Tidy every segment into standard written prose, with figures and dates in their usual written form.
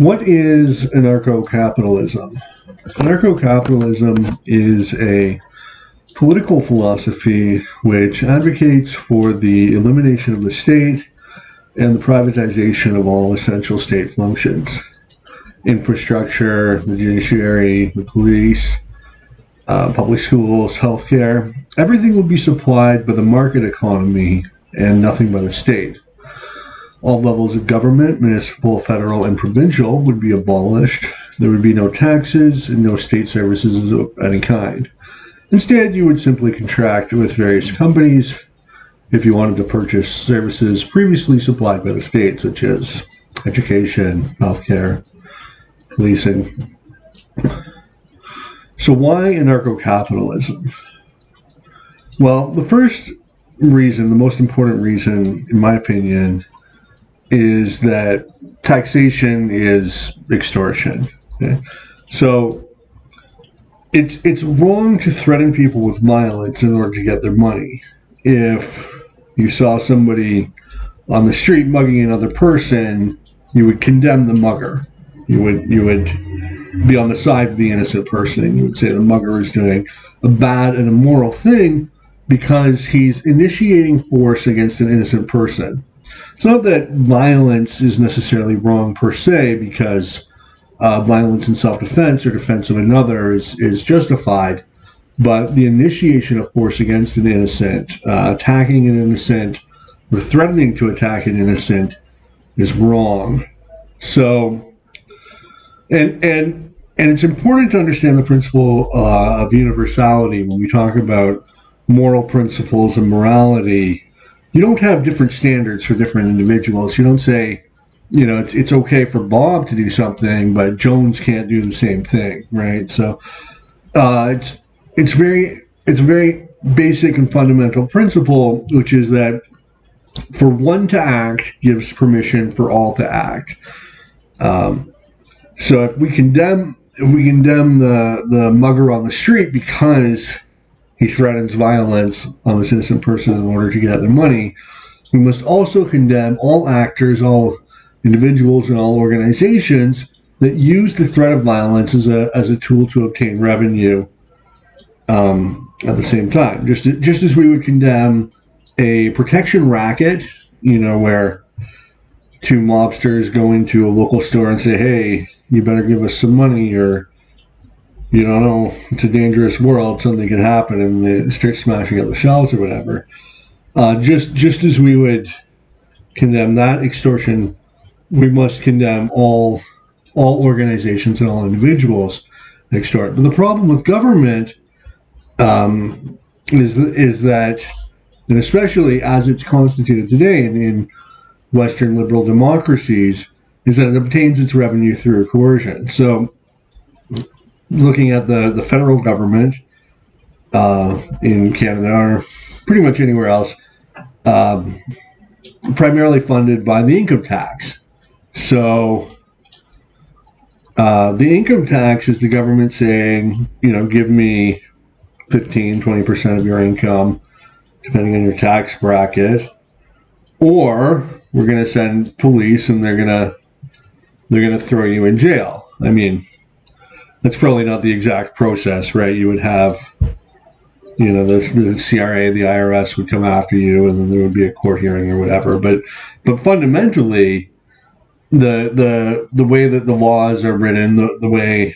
What is anarcho-capitalism? Anarcho-capitalism is a political philosophy which advocates for the elimination of the state and the privatization of all essential state functions. Infrastructure, the judiciary, the police, public schools, healthcare, everything will be supplied by the market economy and nothing by the state. All levels of government, municipal, federal, and provincial, would be abolished. There would be no taxes and no state services of any kind. Instead, you would simply contract with various companies if you wanted to purchase services previously supplied by the state, such as education, healthcare, policing. So why anarcho-capitalism? Well, the first reason, the most important reason, in my opinion, is that taxation is extortion. Okay? So it's wrong to threaten people with violence in order to get their money. If you saw somebody on the street mugging another person, you would condemn the mugger. You would be on the side of the innocent person. You would say the mugger is doing a bad and immoral thing because he's initiating force against an innocent person. It's not that violence is necessarily wrong per se, because violence in self-defense or defense of another is justified, but the initiation of force against an innocent, attacking an innocent, or threatening to attack an innocent is wrong. So, and it's important to understand the principle of universality when we talk about moral principles and morality. You don't have different standards for different individuals. You don't say, it's okay for Bob to do something, but Jones can't do the same thing, right? So it's a very basic and fundamental principle, which is that for one to act gives permission for all to act. So if we condemn the mugger on the street because he threatens violence on this innocent person in order to get their money, we must also condemn all actors, all individuals, and all organizations that use the threat of violence as a tool to obtain revenue at the same time. Just as we would condemn a protection racket, where two mobsters go into a local store and say, hey, you better give us some money, or you don't know, it's a dangerous world, something could happen, and they start smashing up the shelves or whatever. Just as we would condemn that extortion, we must condemn all organizations and all individuals that extort. But the problem with government is that, and especially as it's constituted today in Western liberal democracies, is that it obtains its revenue through coercion. So looking at the federal government in Canada, or pretty much anywhere else, primarily funded by the income tax. So the income tax is the government saying, give me 15-20% of your income, depending on your tax bracket, or we're going to send police and they're going to throw you in jail. I mean, that's probably not the exact process, right? You would have, the CRA, the IRS would come after you, and then there would be a court hearing or whatever. But fundamentally, the way that the laws are written, the way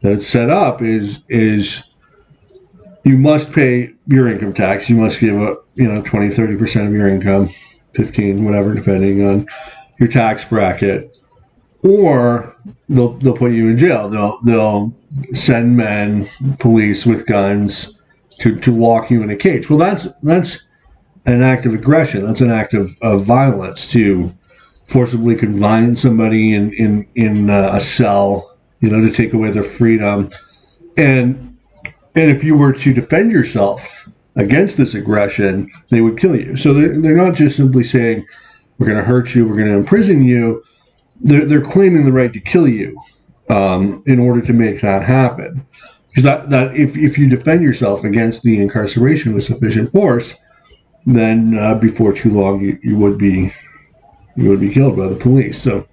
that it's set up is you must pay your income tax. You must give 20-30% of your income, 15, whatever, depending on your tax bracket. Or they'll put you in jail. They'll send men, police with guns to lock you in a cage. Well, that's an act of aggression. That's an act of violence, to forcibly confine somebody in a cell, to take away their freedom. And if you were to defend yourself against this aggression, they would kill you. So they're not just simply saying, we're going to hurt you, we're going to imprison you. They're claiming the right to kill you in order to make that happen. Because that if you defend yourself against the incarceration with sufficient force, then before too long you would be killed by the police. So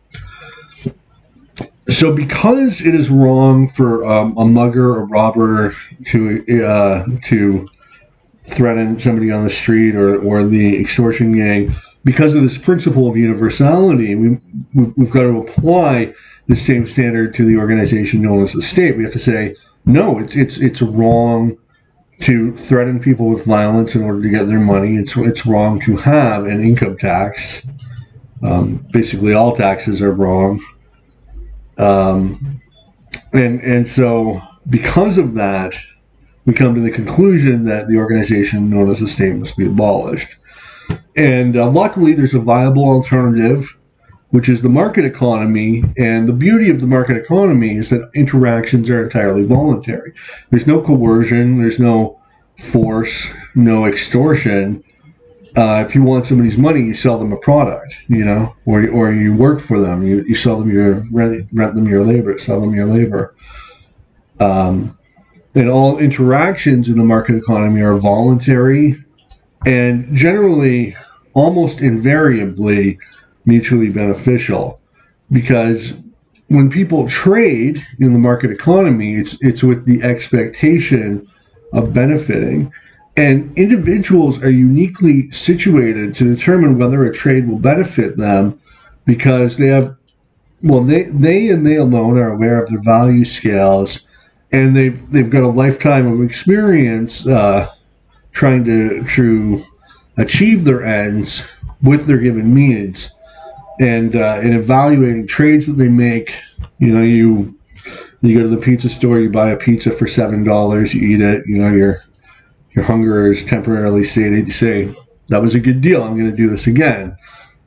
So because it is wrong for a mugger or robber to threaten somebody on the street or the extortion gang, because of this principle of universality, we've got to apply the same standard to the organization known as the state. We have to say, no, it's wrong to threaten people with violence in order to get their money. It's wrong to have an income tax. Basically, all taxes are wrong. And so because of that, we come to the conclusion that the organization known as the state must be abolished. And luckily, there's a viable alternative, which is the market economy. And the beauty of the market economy is that interactions are entirely voluntary. There's no coercion, there's no force, no extortion. If you want somebody's money, you sell them a product, or you work for them. You sell them rent them your labor, sell them your labor. And all interactions in the market economy are voluntary and generally, almost invariably, mutually beneficial. Because when people trade in the market economy, it's with the expectation of benefiting. And individuals are uniquely situated to determine whether a trade will benefit them because they and they alone are aware of their value scales, and they've got a lifetime of experience trying to achieve their ends with their given means, and in evaluating trades that they make. You go to the pizza store, you buy a pizza for $7, you eat it, your hunger is temporarily sated. You say, that was a good deal, I'm going to do this again.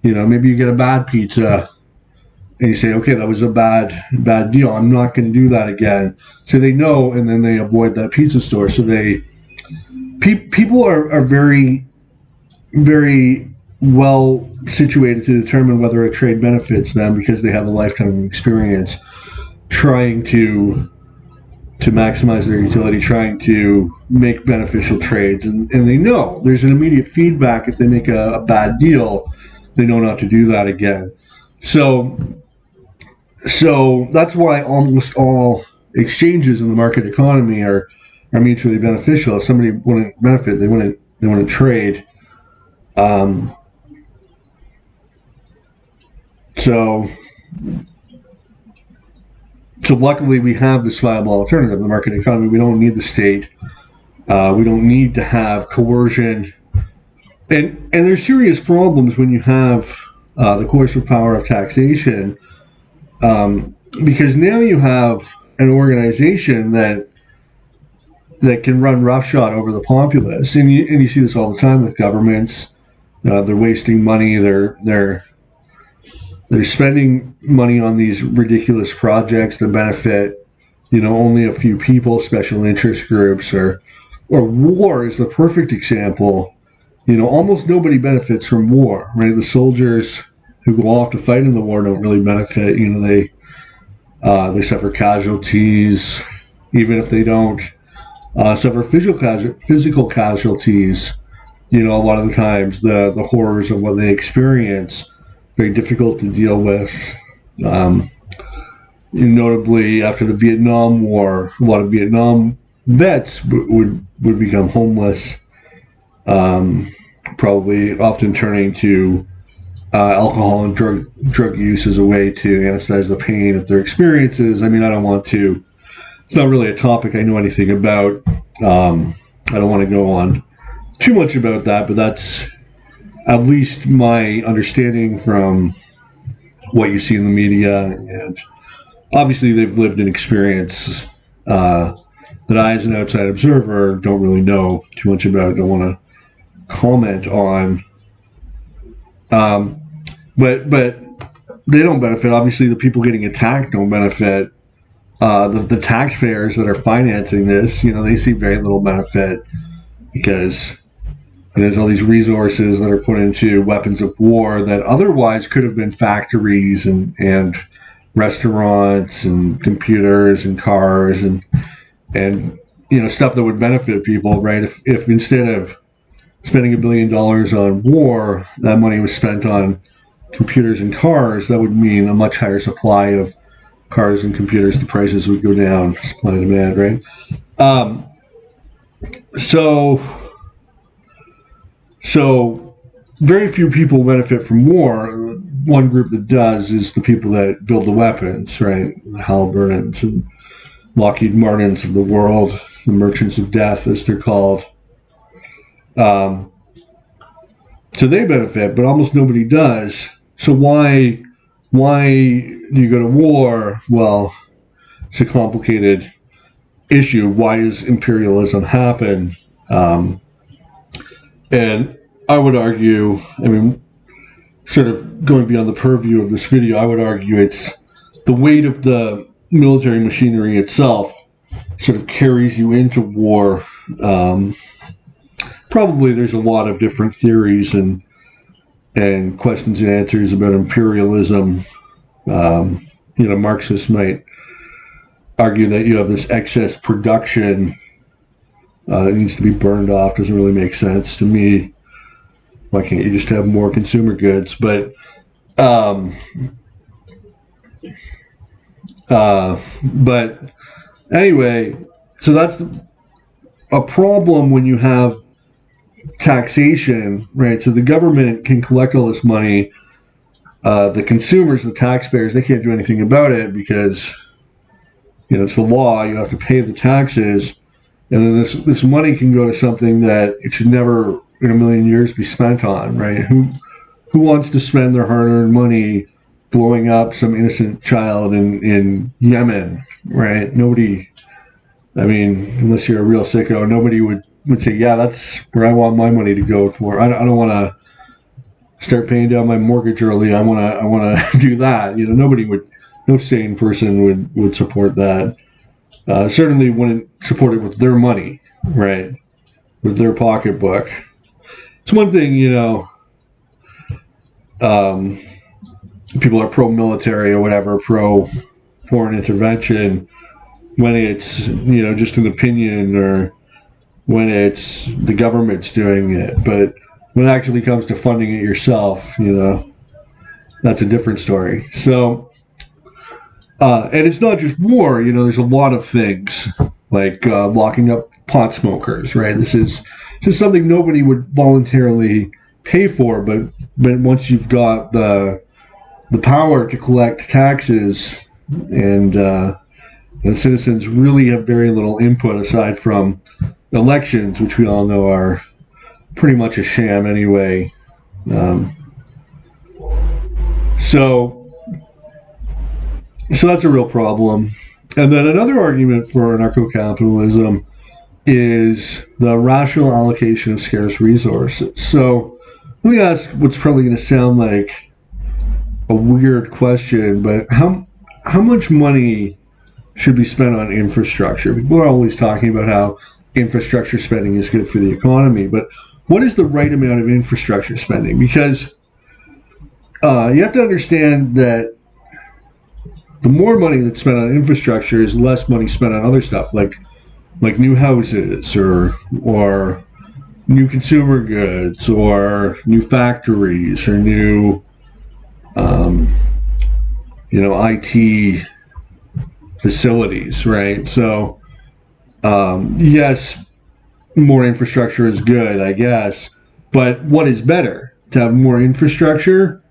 Maybe you get a bad pizza and you say, okay, that was a bad deal, I'm not going to do that again. So they know, and then they avoid that pizza store. So people are very, very well situated to determine whether a trade benefits them because they have a lifetime of experience trying to maximize their utility, trying to make beneficial trades. And they know there's an immediate feedback. If they make a bad deal, they know not to do that again. So that's why almost all exchanges in the market economy are mutually beneficial. If somebody wouldn't benefit, they wouldn't trade. So luckily we have this viable alternative, the market economy. We don't need the state. We don't need to have coercion. And there's serious problems when you have the coercive power of taxation, because now you have an organization that can run roughshod over the populace. And you see this all the time with governments. They're wasting money. They're spending money on these ridiculous projects that benefit, only a few people, special interest groups, or war is the perfect example. Almost nobody benefits from war, right? The soldiers who go off to fight in the war don't really benefit. They suffer casualties, even if they don't suffer physical casualties. A lot of the times the horrors of what they experience, very difficult to deal with. Notably, after the Vietnam War, a lot of Vietnam vets would become homeless, probably often turning to alcohol and drug use as a way to anesthetize the pain of their experiences. I don't want to. It's not really a topic I know anything about. I don't want to go on too much about that, but that's at least my understanding from what you see in the media. And obviously they've lived an experience that I, as an outside observer, don't really know too much about, don't want to comment on. But they don't benefit. Obviously the people getting attacked don't benefit. The taxpayers that are financing this, they see very little benefit because there's all these resources that are put into weapons of war that otherwise could have been factories and restaurants and computers and cars and stuff that would benefit people, right? If instead of spending $1 billion on war, that money was spent on computers and cars, that would mean a much higher supply of cars and computers, the prices would go down, supply and demand, right? So very few people benefit from war. One group that does is the people that build the weapons, right? The Halliburtons and Lockheed Martins of the world, the merchants of death, as they're called. So they benefit, but almost nobody does. So why do you go to war? Well, it's a complicated issue. Why does imperialism happen? And I would argue, I mean, sort of going beyond the purview of this video, I would argue it's the weight of the military machinery itself sort of carries you into war. Probably there's a lot of different theories and questions and answers about imperialism. Marxists might argue that you have this excess production that needs to be burned off. Doesn't really make sense to me. Why can't you just have more consumer goods? But anyway, so that's a problem when you have taxation, right? So the government can collect all this money. The consumers, the taxpayers, they can't do anything about it because, it's the law. You have to pay the taxes. And then this money can go to something that it should never in a million years be spent on, right? Who wants to spend their hard-earned money blowing up some innocent child in Yemen, right? Nobody, I mean, unless you're a real sicko, nobody would say, yeah, that's where I want my money to go for. I don't want to start paying down my mortgage early. I want to do that. No sane person would support that. Certainly wouldn't support it with their money, right? With their pocketbook. It's one thing, people are pro-military or whatever, pro-foreign intervention, when it's, just an opinion or when it's the government's doing it. But when it actually comes to funding it yourself, that's a different story. So, and it's not just war, there's a lot of things like locking up pot smokers, right? This is just something nobody would voluntarily pay for, but once you've got the power to collect taxes and the citizens really have very little input aside from elections, which we all know are pretty much a sham anyway. So that's a real problem. And then another argument for anarcho-capitalism is the rational allocation of scarce resources. So let me ask what's probably going to sound like a weird question, but how much money should be spent on infrastructure? People are always talking about how infrastructure spending is good for the economy, but what is the right amount of infrastructure spending? Because you have to understand that the more money that's spent on infrastructure is less money spent on other stuff, like new houses or new consumer goods or new factories or new IT facilities, right? So yes, more infrastructure is good, I guess, but what is better? To have more infrastructure,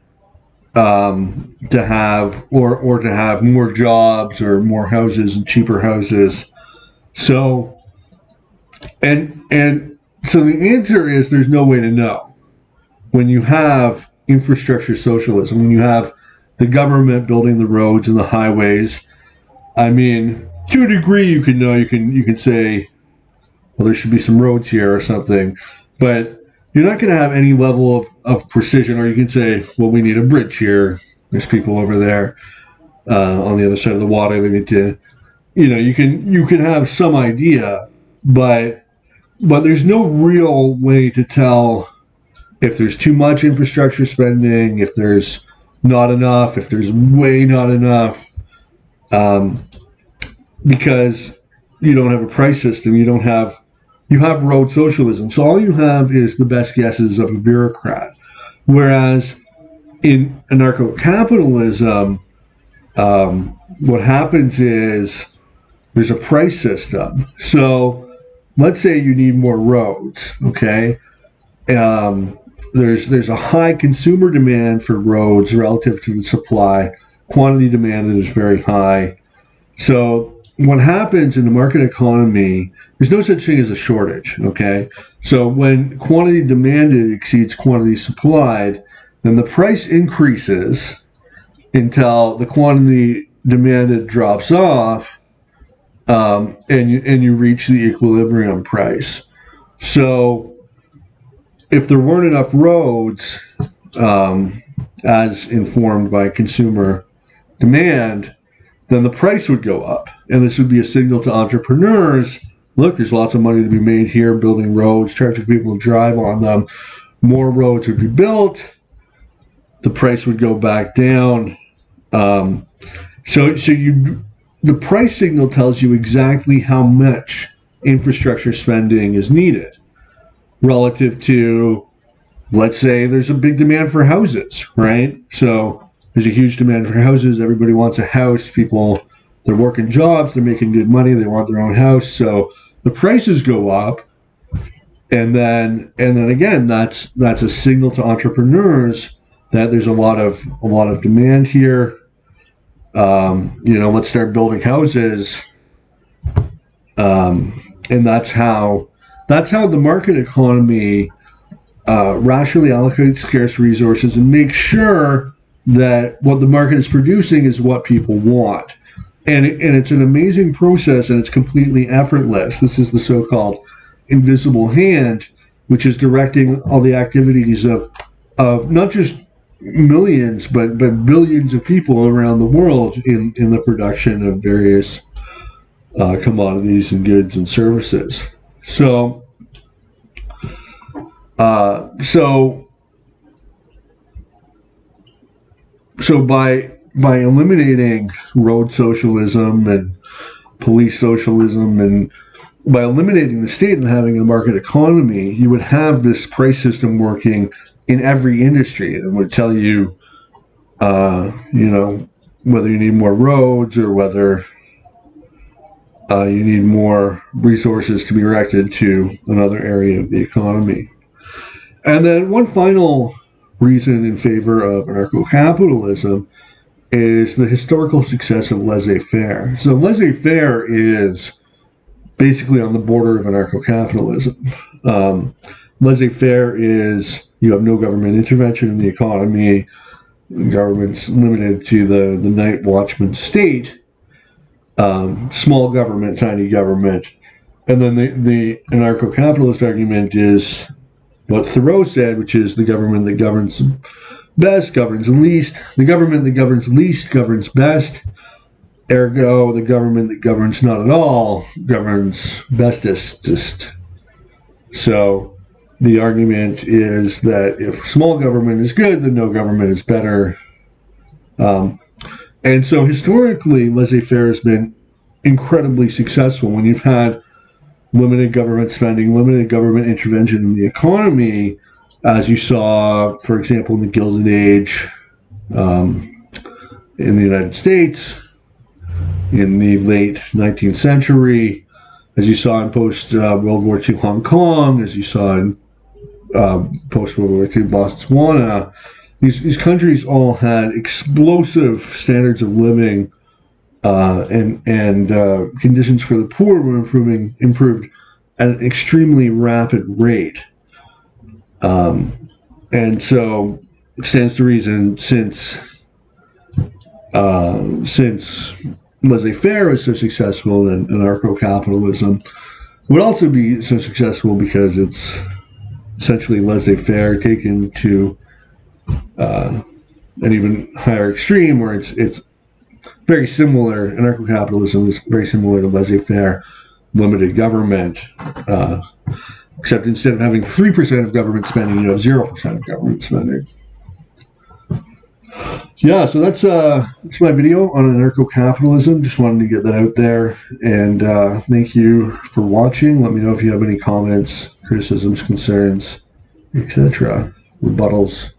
to have or to have more jobs or more houses and cheaper houses. So so the answer is there's no way to know. When you have infrastructure socialism, when you have the government building the roads and the highways, I mean, to a degree you can know, you can say, well, there should be some roads here or something, but you're not going to have any level of precision. Or you can say, well, we need a bridge here. There's people over there on the other side of the water. They need to, you can have some idea, but there's no real way to tell if there's too much infrastructure spending, if there's not enough, if there's way not enough, because you don't have a price system. You have road socialism. So all you have is the best guesses of a bureaucrat. Whereas in anarcho-capitalism, what happens is there's a price system. So let's say you need more roads, okay? There's a high consumer demand for roads relative to the supply. Quantity demanded is very high. So what happens in the market economy, there's no such thing as a shortage, okay? So when quantity demanded exceeds quantity supplied, then the price increases until the quantity demanded drops off, and you reach the equilibrium price. So if there weren't enough roads, as informed by consumer demand, then the price would go up. And this would be a signal to entrepreneurs, look, there's lots of money to be made here building roads, charging people to drive on them. More roads would be built. The price would go back down. The price signal tells you exactly how much infrastructure spending is needed relative to, let's say, there's a big demand for houses, right? So there's a huge demand for houses. Everybody wants a house. People, they're working jobs. They're making good money. They want their own house. So the prices go up. And then again, that's a signal to entrepreneurs that there's a lot of demand here. Let's start building houses. And that's how the market economy rationally allocates scarce resources and makes sure that what the market is producing is what people want. And it's an amazing process, and it's completely effortless. This is the so-called invisible hand, which is directing all the activities of not just millions, but billions of people around the world in the production of various commodities and goods and services. So by eliminating road socialism and police socialism, and by eliminating the state and having a market economy, you would have this price system working in every industry. It would tell you, whether you need more roads or whether you need more resources to be directed to another area of the economy. And then one final reason in favor of anarcho-capitalism is the historical success of laissez-faire. So laissez-faire is basically on the border of anarcho-capitalism. Laissez-faire is you have no government intervention in the economy. The government's limited to the night watchman state. Small government, tiny government. And then the anarcho-capitalist argument is what Thoreau said, which is the government that governs best governs least. The government that governs least governs best. Ergo, the government that governs not at all governs bestest. So the argument is that if small government is good, then no government is better. And so historically, laissez-faire has been incredibly successful. When you've had limited government spending, limited government intervention in the economy, as you saw, for example, in the Gilded Age in the United States, in the late 19th century, as you saw in post-World War II Hong Kong, as you saw in post-World War II Botswana, these countries all had explosive standards of living, and conditions for the poor were improved at an extremely rapid rate. And so it stands to reason, since laissez-faire is so successful, and anarcho-capitalism would also be so successful because it's essentially laissez-faire taken to an even higher extreme, where it's very similar. Anarcho-capitalism is very similar to laissez-faire, limited government, except instead of having 3% of government spending, you have 0% of government spending. Yeah, so that's my video on anarcho-capitalism. Just wanted to get that out there, and thank you for watching. Let me know if you have any comments, criticisms, concerns, etc., rebuttals.